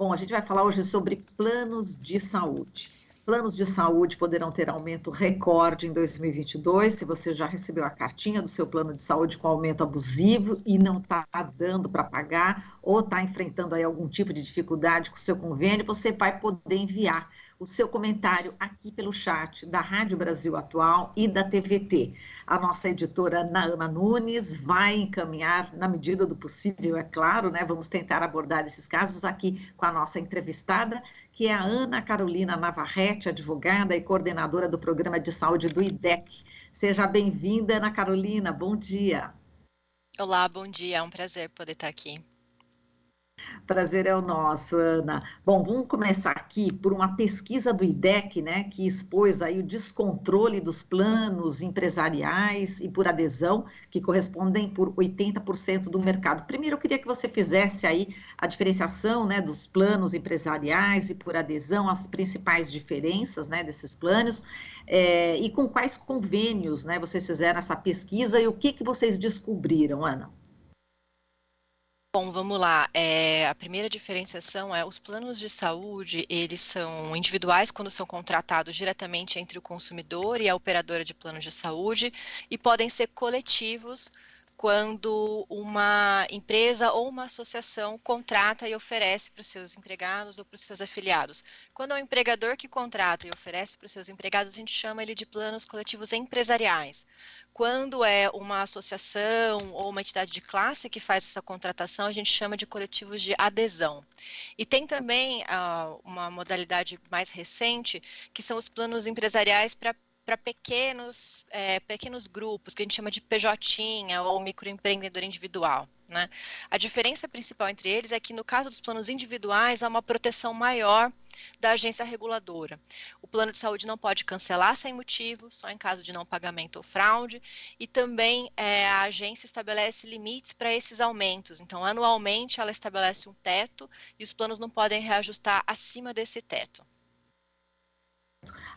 Bom, a gente vai falar hoje sobre planos de saúde. Planos de saúde poderão ter aumento recorde em 2022, se você já recebeu a cartinha do seu plano de saúde com aumento abusivo e não está dando para pagar, ou está enfrentando aí algum tipo de dificuldade com o seu convênio, você vai poder enviar o seu comentário aqui pelo chat da Rádio Brasil Atual e da TVT. A nossa editora Ana Nunes vai encaminhar, na medida do possível, é claro, né? Vamos tentar abordar esses casos aqui com a nossa entrevistada, que é a Ana Carolina Navarrete, advogada e coordenadora do Programa de Saúde do IDEC. Seja bem-vinda, Ana Carolina, bom dia. Olá, bom dia, é um prazer poder estar aqui. Prazer é o nosso, Ana. Bom, vamos começar aqui por uma pesquisa do IDEC, né, que expôs aí o descontrole dos planos empresariais e por adesão, que correspondem por 80% do mercado. Primeiro, eu queria que você fizesse aí a diferenciação, né, dos planos empresariais e por adesão, as principais diferenças, né, desses planos, e com quais convênios, né, vocês fizeram essa pesquisa e o que vocês descobriram, Ana? Bom, vamos lá. A primeira diferenciação é os planos de saúde, eles são individuais quando são contratados diretamente entre o consumidor e a operadora de plano de saúde e podem ser coletivos quando uma empresa ou uma associação contrata e oferece para os seus empregados ou para os seus afiliados. Quando é o empregador que contrata e oferece para os seus empregados, a gente chama ele de planos coletivos empresariais. Quando é uma associação ou uma entidade de classe que faz essa contratação, a gente chama de coletivos de adesão. E tem também uma modalidade mais recente, que são os planos empresariais para pequenos grupos, que a gente chama de PJ ou microempreendedor individual, né? A diferença principal entre eles é que no caso dos planos individuais há uma proteção maior da agência reguladora. O plano de saúde não pode cancelar sem motivo, só em caso de não pagamento ou fraude, e também a agência estabelece limites para esses aumentos. Então, anualmente ela estabelece um teto e os planos não podem reajustar acima desse teto.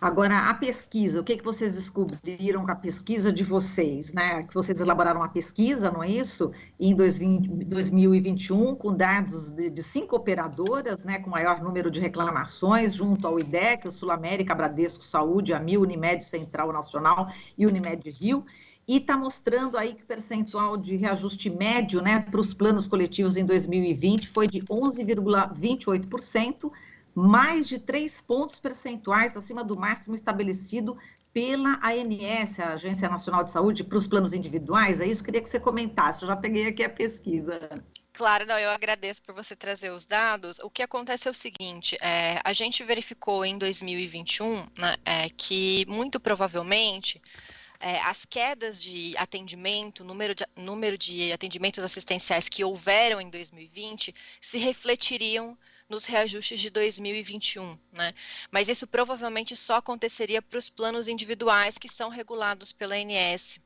Agora, a pesquisa, o que vocês descobriram com a pesquisa de vocês, né? Que vocês elaboraram uma pesquisa, não é isso? Em 2021, com dados de 5 operadoras, né? Com maior número de reclamações, junto ao IDEC, o Sul América, Bradesco Saúde, Amil, Unimed Central Nacional e Unimed Rio. E está mostrando aí que o percentual de reajuste médio, né? Para os planos coletivos em 2020 foi de 11,28%, mais de 3 pontos percentuais acima do máximo estabelecido pela ANS, a Agência Nacional de Saúde, para os planos individuais. É isso que eu queria que você comentasse. Eu já peguei aqui a pesquisa. Claro, não, eu agradeço por você trazer os dados. O que acontece é o seguinte, a gente verificou em 2021, né, que muito provavelmente as quedas de atendimento, número de atendimentos assistenciais que houveram em 2020 se refletiriam nos reajustes de 2021, né? Mas isso provavelmente só aconteceria para os planos individuais que são regulados pela ANS.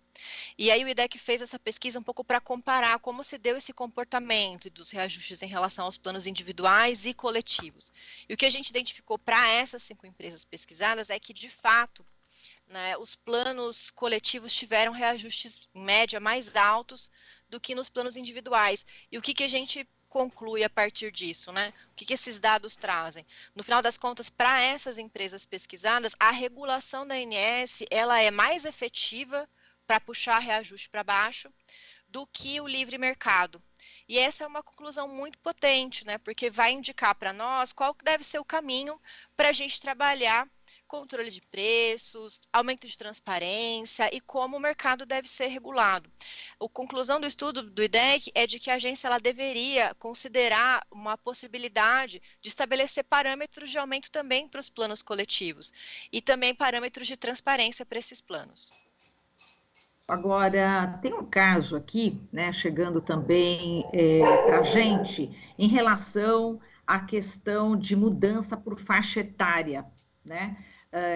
E aí o IDEC fez essa pesquisa um pouco para comparar como se deu esse comportamento dos reajustes em relação aos planos individuais e coletivos. E o que a gente identificou para essas 5 empresas pesquisadas é que, de fato, né, os planos coletivos tiveram reajustes, em média, mais altos do que nos planos individuais. E o que a gente conclui a partir disso, né? O que esses dados trazem? No final das contas, para essas empresas pesquisadas, a regulação da ANS, ela é mais efetiva para puxar reajuste para baixo do que o livre mercado. E essa é uma conclusão muito potente, né? Porque vai indicar para nós qual deve ser o caminho para a gente trabalhar controle de preços, aumento de transparência e como o mercado deve ser regulado. A conclusão do estudo do IDEC é de que a agência ela deveria considerar uma possibilidade de estabelecer parâmetros de aumento também para os planos coletivos e também parâmetros de transparência para esses planos. Agora, tem um caso aqui, né, chegando também para a gente, em relação à questão de mudança por faixa etária, né?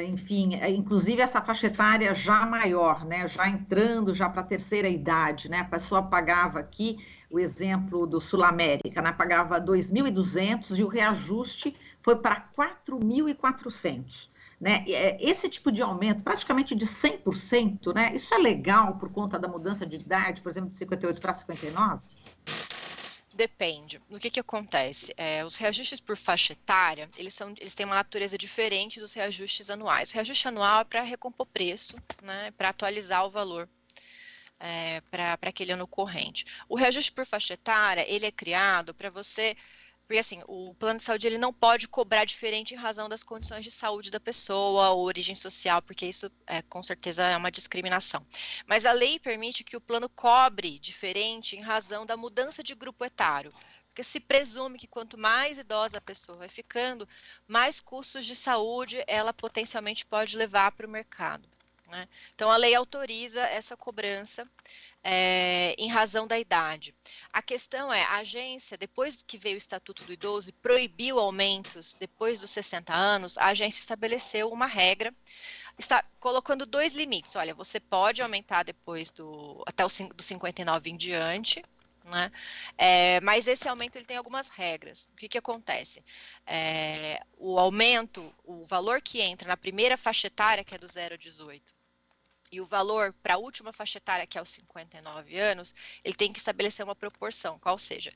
Enfim, inclusive essa faixa etária já maior, né, já entrando já para a terceira idade, né, a pessoa pagava aqui, o exemplo do Sul América, né, pagava 2.200 e o reajuste foi para 4.400. Né? Esse tipo de aumento, praticamente de 100%, né? Isso é legal por conta da mudança de idade, por exemplo, de 58 para 59? Depende. O que acontece? Os reajustes por faixa etária, eles têm uma natureza diferente dos reajustes anuais. O reajuste anual é para recompor preço, né, para atualizar o valor para aquele ano corrente. O reajuste por faixa etária, ele é criado para você... Porque, assim, o plano de saúde ele não pode cobrar diferente em razão das condições de saúde da pessoa ou origem social, porque isso, com certeza, é uma discriminação. Mas a lei permite que o plano cobre diferente em razão da mudança de grupo etário. Porque se presume que quanto mais idosa a pessoa vai ficando, mais custos de saúde ela potencialmente pode levar para o mercado, né? Então, a lei autoriza essa cobrança em razão da idade. A questão é, a agência, depois que veio o Estatuto do Idoso e proibiu aumentos depois dos 60 anos, a agência estabeleceu uma regra, está colocando 2 limites. Olha, você pode aumentar depois até dos 59 em diante, né? Mas esse aumento ele tem algumas regras. O que acontece? O aumento, o valor que entra na primeira faixa etária, que é do 0 a 18, e o valor para a última faixa etária, que é os 59 anos, ele tem que estabelecer uma proporção, qual seja,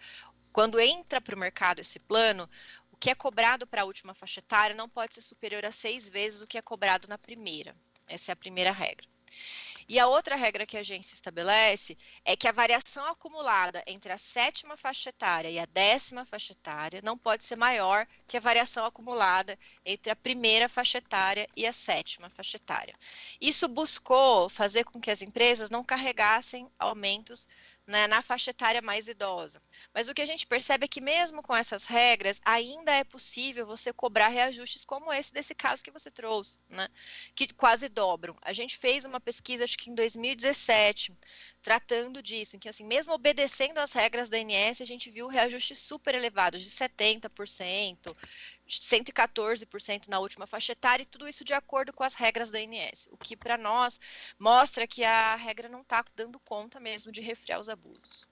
quando entra para o mercado esse plano, o que é cobrado para a última faixa etária não pode ser superior a 6 vezes o que é cobrado na primeira. Essa é a primeira regra. E a outra regra que a agência estabelece é que a variação acumulada entre a 7ª faixa etária e a 10ª faixa etária não pode ser maior que a variação acumulada entre a primeira faixa etária e a 7ª faixa etária. Isso buscou fazer com que as empresas não carregassem aumentos, né, na faixa etária mais idosa. Mas o que a gente percebe é que mesmo com essas regras, ainda é possível você cobrar reajustes como esse desse caso que você trouxe, né, que quase dobram. A gente fez uma pesquisa, acho que em 2017, tratando disso, em que, assim, mesmo obedecendo às regras da ANS, a gente viu reajustes super elevados, de 70%, 114% na última faixa etária, e tudo isso de acordo com as regras da ANS, o que para nós mostra que a regra não está dando conta mesmo de refrear os abusos.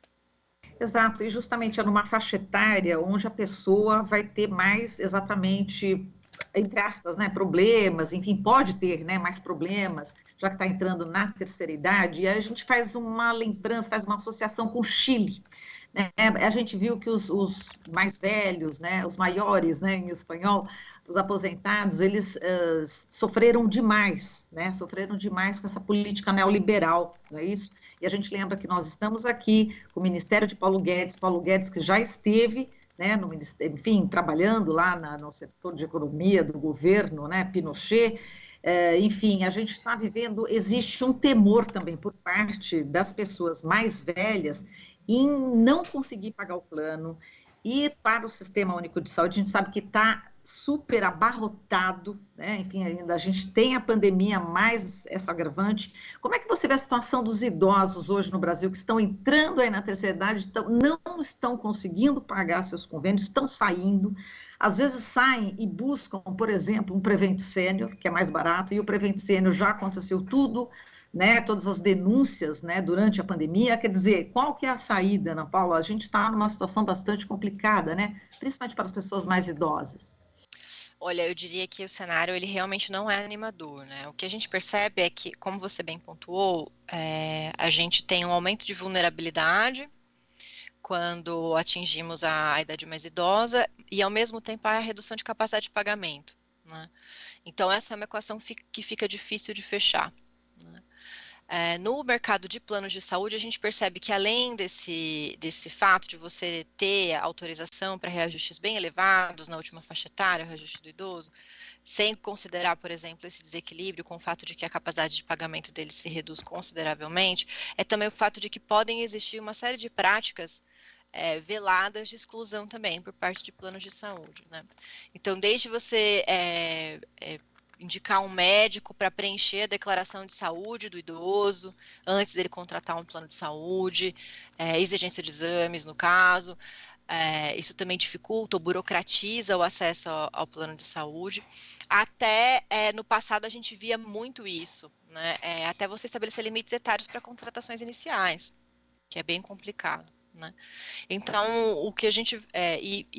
Exato, e justamente é numa faixa etária onde a pessoa vai ter mais exatamente, entre aspas, né, problemas, enfim, pode ter, né, mais problemas, já que está entrando na terceira idade, e a gente faz uma lembrança, faz uma associação com o Chile, né? A gente viu que os mais velhos, né, os maiores, né, em espanhol, os aposentados, eles sofreram demais, né, sofreram demais com essa política neoliberal, não é isso? E a gente lembra que nós estamos aqui com o Ministério de Paulo Guedes que já esteve, né, no ministério, enfim, trabalhando lá no setor de economia do governo, né, Pinochet. Enfim, a gente está vivendo, existe um temor também por parte das pessoas mais velhas em não conseguir pagar o plano, ir para o Sistema Único de Saúde. A gente sabe que está super abarrotado, né? Enfim, ainda a gente tem a pandemia, mais essa agravante. Como é que você vê a situação dos idosos hoje no Brasil, que estão entrando aí na terceira idade, não estão conseguindo pagar seus convênios, estão saindo, às vezes saem e buscam, por exemplo, um Prevent Sênior, que é mais barato, e o Prevent Sênior já aconteceu tudo, né, todas as denúncias, né, durante a pandemia. Quer dizer, qual que é a saída, Ana Paula? A gente está numa situação bastante complicada, né, principalmente para as pessoas mais idosas. Olha, eu diria que o cenário ele realmente não é animador, né? O que a gente percebe é que, como você bem pontuou, a gente tem um aumento de vulnerabilidade quando atingimos a idade mais idosa e, ao mesmo tempo, a redução de capacidade de pagamento, né? Então, essa é uma equação que fica difícil de fechar, né? No mercado de planos de saúde, a gente percebe que, além desse fato de você ter autorização para reajustes bem elevados na última faixa etária, o reajuste do idoso, sem considerar, por exemplo, esse desequilíbrio com o fato de que a capacidade de pagamento dele se reduz consideravelmente, é também o fato de que podem existir uma série de práticas veladas de exclusão também por parte de planos de saúde, né? Então, desde você indicar um médico para preencher a declaração de saúde do idoso, antes dele contratar um plano de saúde, exigência de exames, no caso. Isso também dificulta ou burocratiza o acesso ao plano de saúde. Até no passado a gente via muito isso, né? Até você estabelecer limites etários para contratações iniciais, que é bem complicado, né? Então, o que a gente,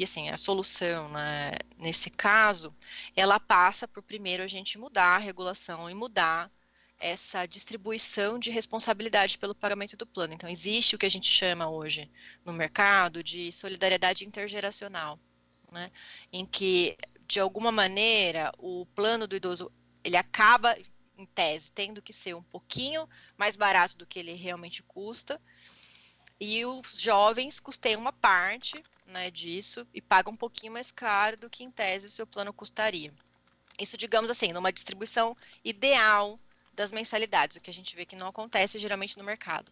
assim, a solução, né, nesse caso, ela passa por primeiro a gente mudar a regulação e mudar essa distribuição de responsabilidade pelo pagamento do plano. Então, existe o que a gente chama hoje no mercado de solidariedade intergeracional, né? Em que, de alguma maneira, o plano do idoso, ele acaba, em tese, tendo que ser um pouquinho mais barato do que ele realmente custa, e os jovens custeiam uma parte, né, disso e pagam um pouquinho mais caro do que, em tese, o seu plano custaria. Isso, digamos assim, numa distribuição ideal das mensalidades, o que a gente vê que não acontece geralmente no mercado.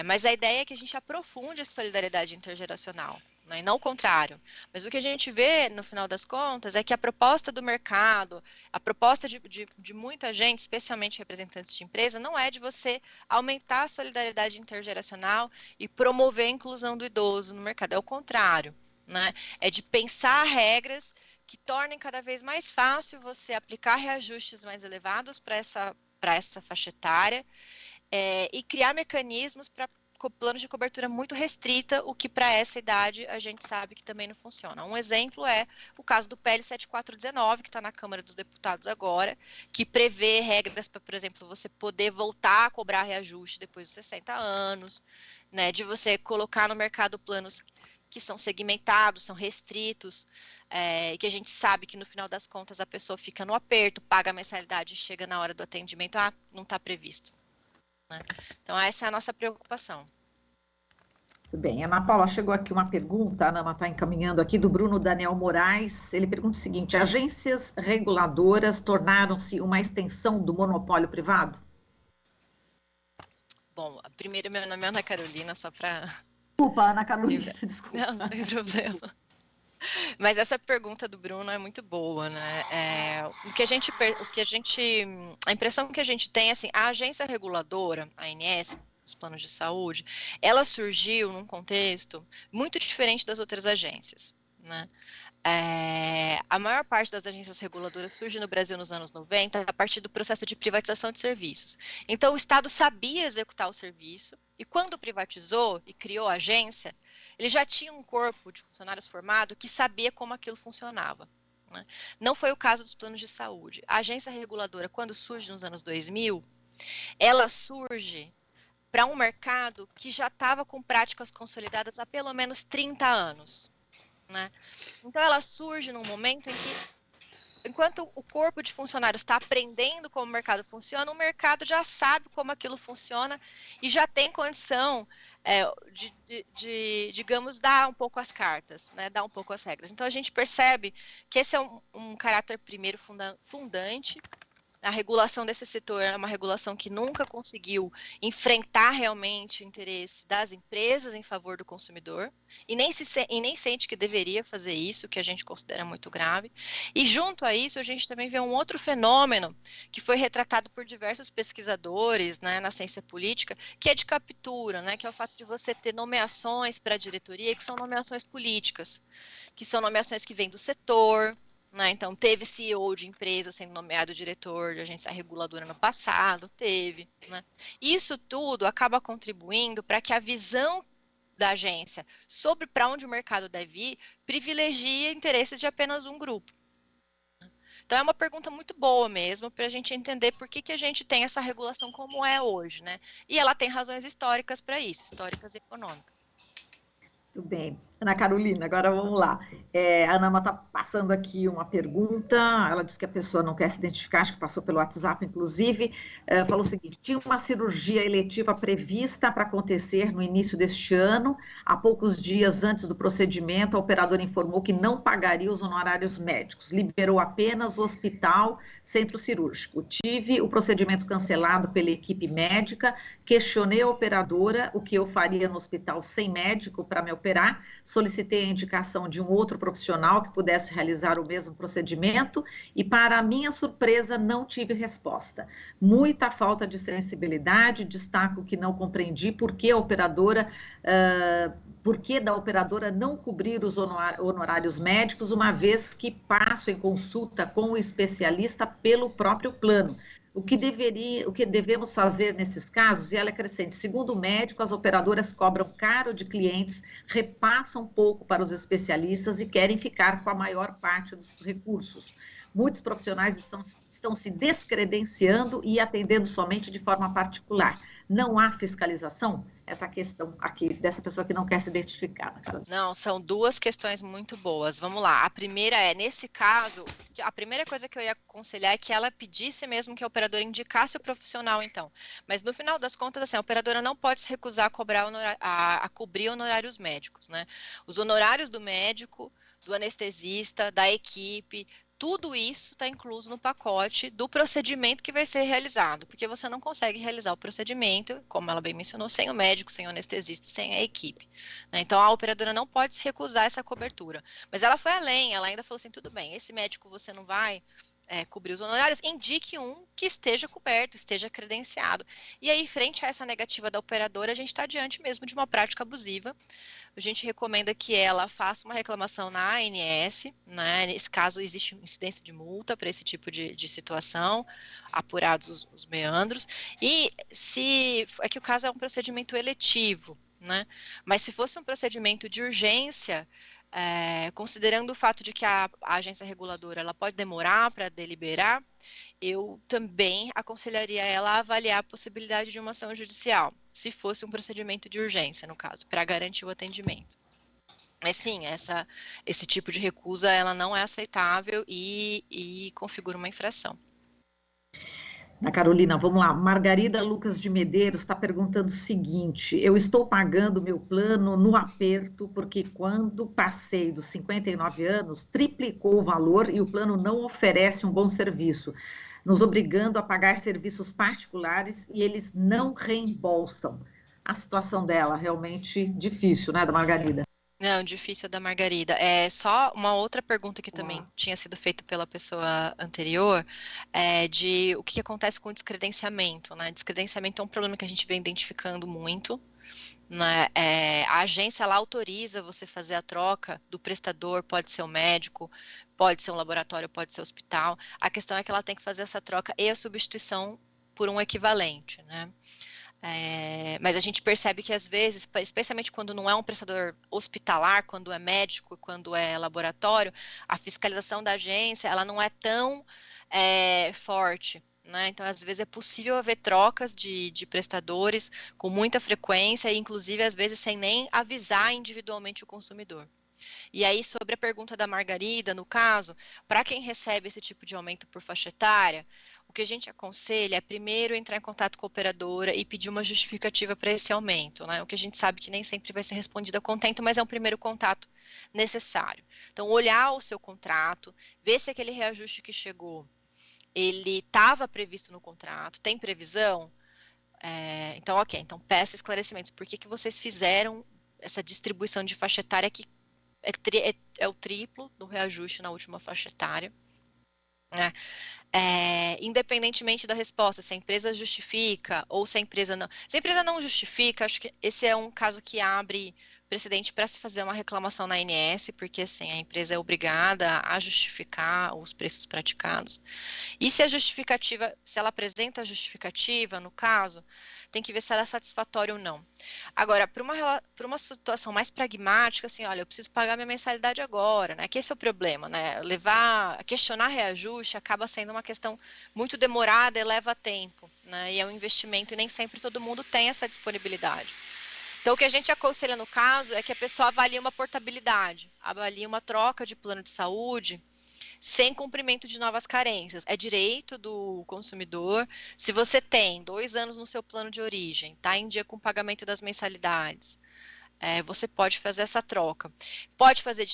Mas a ideia é que a gente aprofunde a solidariedade intergeracional, né, e não o contrário. Mas o que a gente vê, no final das contas, é que a proposta do mercado, a proposta de muita gente, especialmente representantes de empresa, não é de você aumentar a solidariedade intergeracional e promover a inclusão do idoso no mercado, é o contrário, né? É de pensar regras que tornem cada vez mais fácil você aplicar reajustes mais elevados para essa faixa etária, e criar mecanismos para planos de cobertura muito restrita, o que para essa idade a gente sabe que também não funciona. Um exemplo é o caso do PL 7419, que está na Câmara dos Deputados agora, que prevê regras para, por exemplo, você poder voltar a cobrar reajuste depois dos 60 anos, né, de você colocar no mercado planos que são segmentados, são restritos, que a gente sabe que no final das contas a pessoa fica no aperto, paga a mensalidade, chega na hora do atendimento, não está previsto. Né? Então, essa é a nossa preocupação. Muito bem. Ana Paula, chegou aqui uma pergunta, a Ana está encaminhando aqui, do Bruno Daniel Moraes. Ele pergunta o seguinte: agências reguladoras tornaram-se uma extensão do monopólio privado? Bom, primeiro, meu nome é Ana Carolina, só para... Desculpa, Ana Carolina, desculpa. Não, sem problema. Mas essa pergunta do Bruno é muito boa, né? A impressão que a gente tem, assim, a agência reguladora, a ANS, os planos de saúde, ela surgiu num contexto muito diferente das outras agências, né? A maior parte das agências reguladoras surge no Brasil nos anos 90 a partir do processo de privatização de serviços. Então, o Estado sabia executar o serviço e, quando privatizou e criou a agência, ele já tinha um corpo de funcionários formado que sabia como aquilo funcionava. Né? Não foi o caso dos planos de saúde. A agência reguladora, quando surge nos anos 2000, ela surge para um mercado que já estava com práticas consolidadas há pelo menos 30 anos. Né? Então, ela surge num momento em que, enquanto o corpo de funcionários está aprendendo como o mercado funciona, o mercado já sabe como aquilo funciona e já tem condição digamos, dar um pouco as cartas, né? Dar um pouco as regras. Então, a gente percebe que esse é um caráter primeiro fundante. A regulação desse setor é uma regulação que nunca conseguiu enfrentar realmente o interesse das empresas em favor do consumidor e nem sente que deveria fazer isso, que a gente considera muito grave. E junto a isso, a gente também vê um outro fenômeno que foi retratado por diversos pesquisadores, né, na ciência política, que é de captura, né, que é o fato de você ter nomeações para a diretoria que são nomeações políticas, que são nomeações que vêm do setor. Né? Então, teve CEO de empresa sendo nomeado diretor de agência reguladora no passado, teve. Né? Isso tudo acaba contribuindo para que a visão da agência sobre para onde o mercado deve ir privilegie interesses de apenas um grupo. Então, é uma pergunta muito boa mesmo para a gente entender por que a gente tem essa regulação como é hoje. Né? E ela tem razões históricas para isso, históricas e econômicas. Muito bem. Ana Carolina, agora vamos lá. A Ana está passando aqui uma pergunta, ela disse que a pessoa não quer se identificar, acho que passou pelo WhatsApp, inclusive, falou o seguinte: tinha uma cirurgia eletiva prevista para acontecer no início deste ano, há poucos dias antes do procedimento, a operadora informou que não pagaria os honorários médicos, liberou apenas o hospital centro cirúrgico. Tive o procedimento cancelado pela equipe médica, questionei a operadora o que eu faria no hospital sem médico para me operar, solicitei a indicação de um outro profissional que pudesse realizar o mesmo procedimento e, para minha surpresa, não tive resposta. Muita falta de sensibilidade, destaco que não compreendi por que da operadora não cobrir os honorários médicos, uma vez que passo em consulta com o especialista pelo próprio plano. O que devemos fazer nesses casos? E ela acrescenta: segundo o médico, as operadoras cobram caro de clientes, repassam pouco para os especialistas e querem ficar com a maior parte dos recursos. muitos profissionais estão se descredenciando e atendendo somente de forma particular. Não há fiscalização? Essa questão aqui, dessa pessoa que não quer se identificar. Não, são duas questões muito boas. Vamos lá. A primeira é, nesse caso, a primeira coisa que eu ia aconselhar é que ela pedisse mesmo que a operadora indicasse o profissional, então. Mas no final das contas, assim, a operadora não pode se recusar a cobrar a cobrir honorários médicos, né? Os honorários do médico, do anestesista, da equipe, tudo isso está incluso no pacote do procedimento que vai ser realizado, porque você não consegue realizar o procedimento, como ela bem mencionou, sem o médico, sem o anestesista, sem a equipe, né? Então, a operadora não pode se recusar essa cobertura. Mas ela foi além, ela ainda falou assim, tudo bem, esse médico você não vai cobrir os honorários, indique um que esteja coberto, esteja credenciado. E aí, frente a essa negativa da operadora, a gente está diante mesmo de uma prática abusiva. A gente recomenda que ela faça uma reclamação na ANS, né? Nesse caso, existe incidência de multa para esse tipo de situação, apurados os meandros. E se é que o caso é um procedimento eletivo, né? Mas se fosse um procedimento de urgência, considerando o fato de que a agência reguladora ela pode demorar para deliberar, eu também aconselharia ela a avaliar a possibilidade de uma ação judicial, se fosse um procedimento de urgência, no caso, para garantir o atendimento. Mas sim, esse tipo de recusa ela não é aceitável e configura uma infração. Na Carolina, vamos lá. Margarida Lucas de Medeiros está perguntando o seguinte: eu estou pagando meu plano no aperto, porque quando passei dos 59 anos, triplicou o valor e o plano não oferece um bom serviço, nos obrigando a pagar serviços particulares e eles não reembolsam. A situação dela realmente difícil, né, da Margarida? Não, difícil da Margarida. É só uma outra pergunta que também tinha sido feita pela pessoa anterior, de o que acontece com o descredenciamento, né? Descredenciamento é um problema que a gente vem identificando muito, né? A agência ela autoriza você fazer a troca do prestador, pode ser o médico, pode ser um laboratório, pode ser hospital. A questão é que ela tem que fazer essa troca e a substituição por um equivalente, né? Mas a gente percebe que às vezes, especialmente quando não é um prestador hospitalar, quando é médico, quando é laboratório, a fiscalização da agência ela não é tão forte, né? Então, às vezes é possível haver trocas de prestadores com muita frequência, e inclusive às vezes sem nem avisar individualmente o consumidor. E aí, sobre a pergunta da Margarida, no caso, para quem recebe esse tipo de aumento por faixa etária, o que a gente aconselha é primeiro entrar em contato com a operadora e pedir uma justificativa para esse aumento, né? O que a gente sabe que nem sempre vai ser respondido a contento, mas é um primeiro contato necessário. Então, olhar o seu contrato, ver se aquele reajuste que chegou, ele estava previsto no contrato, tem previsão? Então, ok, então peça esclarecimentos. Por que vocês fizeram essa distribuição de faixa etária que é o triplo do reajuste na última faixa etária, né? Independentemente da resposta, se a empresa justifica ou se a empresa não. Se a empresa não justifica, acho que esse é um caso que abre precedente para se fazer uma reclamação na ANS, porque assim, a empresa é obrigada a justificar os preços praticados. E se a justificativa, se ela apresenta a justificativa, no caso, tem que ver se ela é satisfatória ou não. Agora, para uma situação mais pragmática, assim, olha, eu preciso pagar minha mensalidade agora, né? Que esse é o problema, né? Questionar reajuste acaba sendo uma questão muito demorada e leva tempo, né? E é um investimento e nem sempre todo mundo tem essa disponibilidade. Então, o que a gente aconselha no caso é que a pessoa avalie uma portabilidade, avalie uma troca de plano de saúde sem cumprimento de novas carências. É direito do consumidor. Se você tem 2 anos no seu plano de origem, está em dia com o pagamento das mensalidades, você pode fazer essa troca. Pode fazer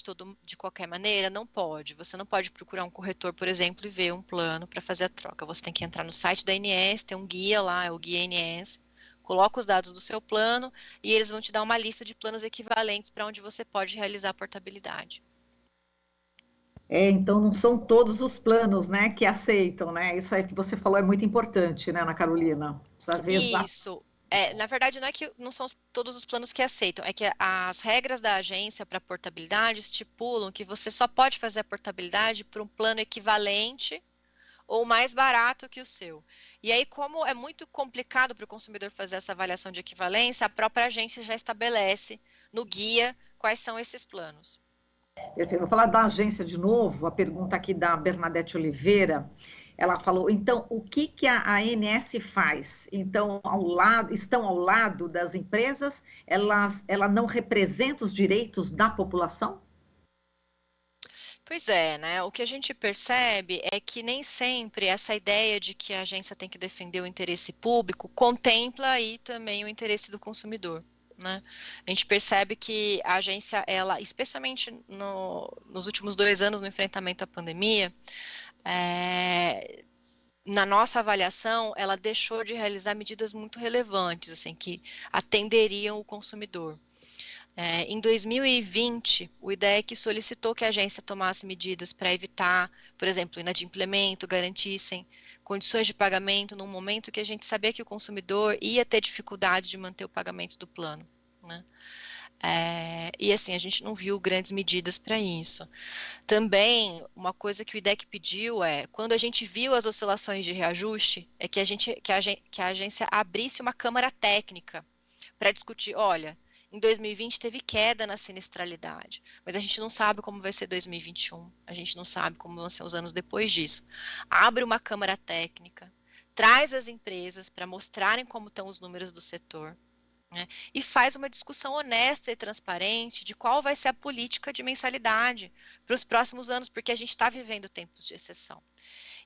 de qualquer maneira? Não pode. Você não pode procurar um corretor, por exemplo, e ver um plano para fazer a troca. Você tem que entrar no site da ANS, tem um guia lá, é o Guia ANS, coloca os dados do seu plano e eles vão te dar uma lista de planos equivalentes para onde você pode realizar a portabilidade. Então não são todos os planos, né, que aceitam, né? Isso aí que você falou é muito importante, né, Ana Carolina? Precisa ver Isso. Na verdade, não é que não são todos os planos que aceitam, é que as regras da agência para portabilidade estipulam que você só pode fazer a portabilidade por um plano equivalente ou mais barato que o seu. E aí, como é muito complicado para o consumidor fazer essa avaliação de equivalência, a própria agência já estabelece no guia quais são esses planos. Perfeito. Vou falar da agência de novo, a pergunta aqui da Bernadette Oliveira. Ela falou, então, o que que a ANS faz? Então, estão ao lado das empresas, ela não representa os direitos da população? Pois é, né? O que a gente percebe é que nem sempre essa ideia de que a agência tem que defender o interesse público contempla aí também o interesse do consumidor. Né? A gente percebe que a agência, ela, especialmente nos últimos 2 anos no enfrentamento à pandemia, na nossa avaliação, ela deixou de realizar medidas muito relevantes, assim, que atenderiam o consumidor. Em 2020, o IDEC solicitou que a agência tomasse medidas para evitar, por exemplo, inadimplemento, garantissem condições de pagamento num momento que a gente sabia que o consumidor ia ter dificuldade de manter o pagamento do plano. Né? E assim, a gente não viu grandes medidas para isso. Também, uma coisa que o IDEC pediu quando a gente viu as oscilações de reajuste, é que a agência abrisse uma câmara técnica para discutir, olha, em 2020 teve queda na sinistralidade, mas a gente não sabe como vai ser 2021, a gente não sabe como vão ser os anos depois disso. Abre uma câmara técnica, traz as empresas para mostrarem como estão os números do setor, né, e faz uma discussão honesta e transparente de qual vai ser a política de mensalidade para os próximos anos, porque a gente está vivendo tempos de exceção.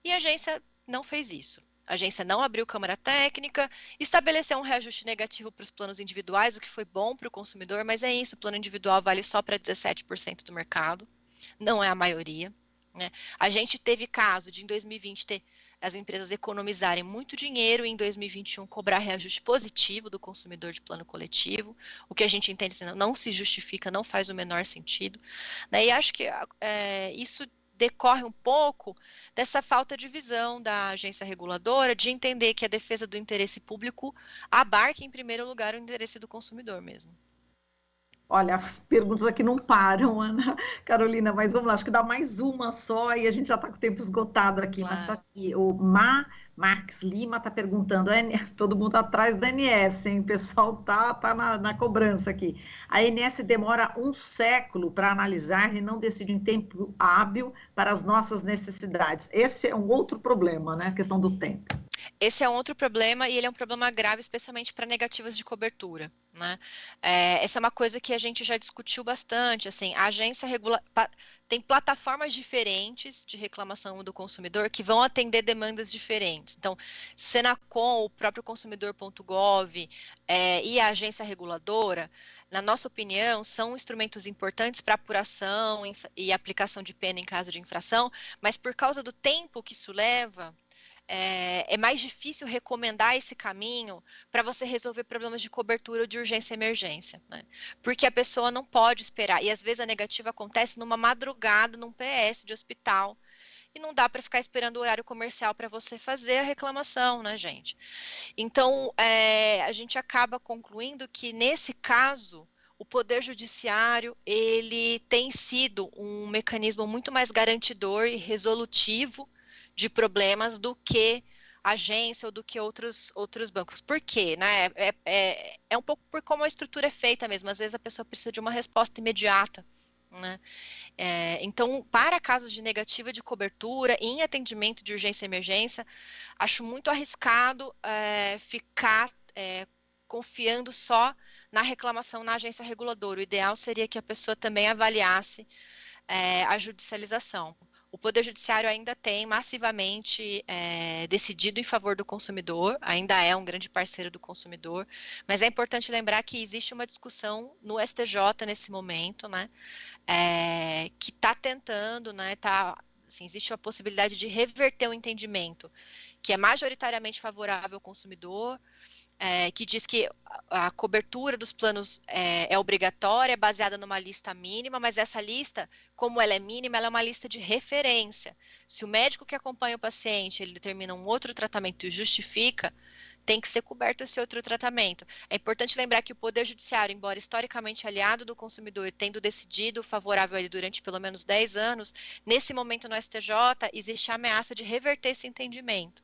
E a agência não fez isso. A agência não abriu câmara técnica, estabeleceu um reajuste negativo para os planos individuais, o que foi bom para o consumidor, mas é isso, o plano individual vale só para 17% do mercado, não é a maioria. Né? A gente teve caso de, em 2020, as empresas economizarem muito dinheiro e em 2021 cobrar reajuste positivo do consumidor de plano coletivo, o que a gente entende não se justifica, não faz o menor sentido. Né? E acho que isso decorre um pouco dessa falta de visão da agência reguladora de entender que a defesa do interesse público abarca em primeiro lugar o interesse do consumidor mesmo. Olha, perguntas aqui não param, Ana Carolina, mas vamos lá, acho que dá mais uma só e a gente já está com o tempo esgotado aqui, mas está aqui. O Marques Lima está perguntando, todo mundo atrás da ANS, hein? O pessoal tá na cobrança aqui. A ANS demora um século para analisar e não decide em tempo hábil para as nossas necessidades. Esse é um outro problema, né? A questão do tempo. Esse é um outro problema e ele é um problema grave, especialmente para negativas de cobertura. Né? Essa é uma coisa que a gente já discutiu bastante. Assim, a agência tem plataformas diferentes de reclamação do consumidor que vão atender demandas diferentes. Então, Senacom, o próprio consumidor.gov e a agência reguladora, na nossa opinião, são instrumentos importantes para apuração e aplicação de pena em caso de infração, mas por causa do tempo que isso leva, é mais difícil recomendar esse caminho para você resolver problemas de cobertura ou de urgência e emergência, né? Porque a pessoa não pode esperar, e às vezes a negativa acontece numa madrugada, num PS de hospital, e não dá para ficar esperando o horário comercial para você fazer a reclamação, né, gente? Então, a gente acaba concluindo que, nesse caso, o Poder Judiciário, ele tem sido um mecanismo muito mais garantidor e resolutivo de problemas do que agência ou do que outros bancos. Por quê? Né? É um pouco por como a estrutura é feita mesmo. Às vezes a pessoa precisa de uma resposta imediata. Né? Então, para casos de negativa de cobertura, em atendimento de urgência e emergência, acho muito arriscado ficar confiando só na reclamação na agência reguladora. O ideal seria que a pessoa também avaliasse a judicialização. O Poder Judiciário ainda tem massivamente decidido em favor do consumidor, ainda é um grande parceiro do consumidor, mas é importante lembrar que existe uma discussão no STJ nesse momento, né, que está tentando, né, assim, existe a possibilidade de reverter o entendimento, que é majoritariamente favorável ao consumidor, que diz que a cobertura dos planos é obrigatória, é baseada numa lista mínima, mas essa lista, como ela é mínima, ela é uma lista de referência. Se o médico que acompanha o paciente, ele determina um outro tratamento e justifica, tem que ser coberto esse outro tratamento. É importante lembrar que o Poder Judiciário, embora historicamente aliado do consumidor, tendo decidido favorável a ele durante pelo menos 10 anos, nesse momento no STJ, existe a ameaça de reverter esse entendimento.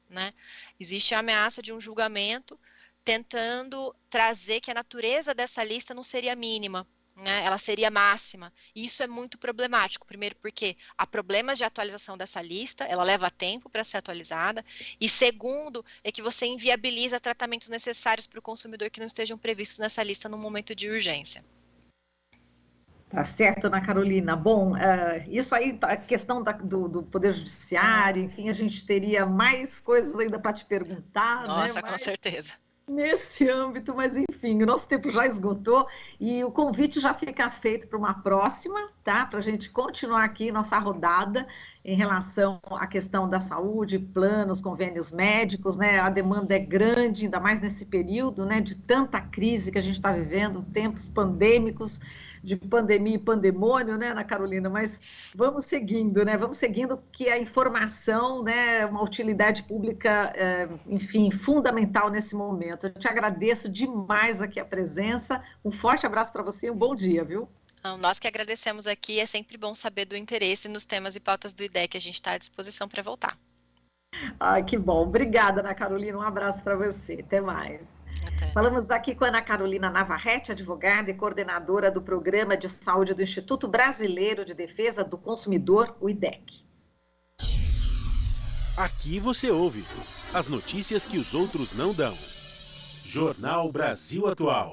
Né? Existe a ameaça de um julgamento tentando trazer que a natureza dessa lista não seria mínima, né, ela seria máxima. E isso é muito problemático. Primeiro, porque há problemas de atualização dessa lista, ela leva tempo para ser atualizada. E segundo, é que você inviabiliza tratamentos necessários para o consumidor que não estejam previstos nessa lista no momento de urgência. Tá certo, Ana Carolina. Bom, isso aí, a questão do Poder Judiciário, enfim, a gente teria mais coisas ainda para te perguntar, né? Nossa, com certeza. Nesse âmbito, mas enfim, o nosso tempo já esgotou e o convite já fica feito para uma próxima, tá? Para a gente continuar aqui nossa rodada em relação à questão da saúde, planos, convênios médicos, né? A demanda é grande, ainda mais nesse período, né? De tanta crise que a gente está vivendo, tempos pandêmicos, de pandemia e pandemônio, né, Ana Carolina? Mas vamos seguindo, né? Vamos seguindo que a informação, né, é uma utilidade pública, enfim, fundamental nesse momento. Eu te agradeço demais aqui a presença. Um forte abraço para você e um bom dia, viu? Nós que agradecemos aqui, é sempre bom saber do interesse nos temas e pautas do IDEC, a gente está à disposição para voltar. Ai, que bom. Obrigada, Ana Carolina. Um abraço para você. Até mais. Até. Falamos aqui com a Ana Carolina Navarrete, advogada e coordenadora do Programa de Saúde do Instituto Brasileiro de Defesa do Consumidor, o IDEC. Aqui você ouve as notícias que os outros não dão. Jornal Brasil Atual.